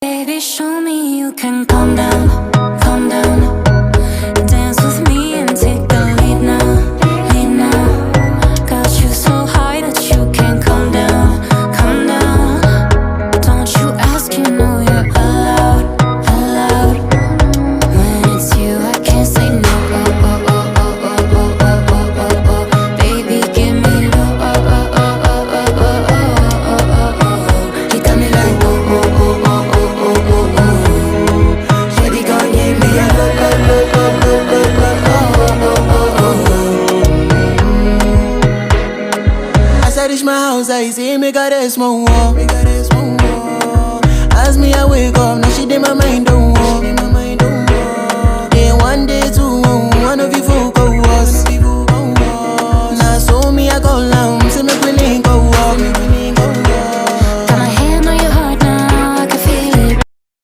Baby, show me you can calm down, calm down. Dance with me and take the lead now, lead now. Got you so high that you can't calm down, calm down. Don't you ask, you know you're allowed, allowed. When it's you, I can't say no. Oh, oh, oh, oh, oh, oh, oh, oh, oh. Baby, give me low. Oh, oh, oh, oh, oh, oh, oh, oh, oh. You got me like oh, oh, oh, oh. As I reach my house, I see me got a small wall. As me I wake up, now she did my mind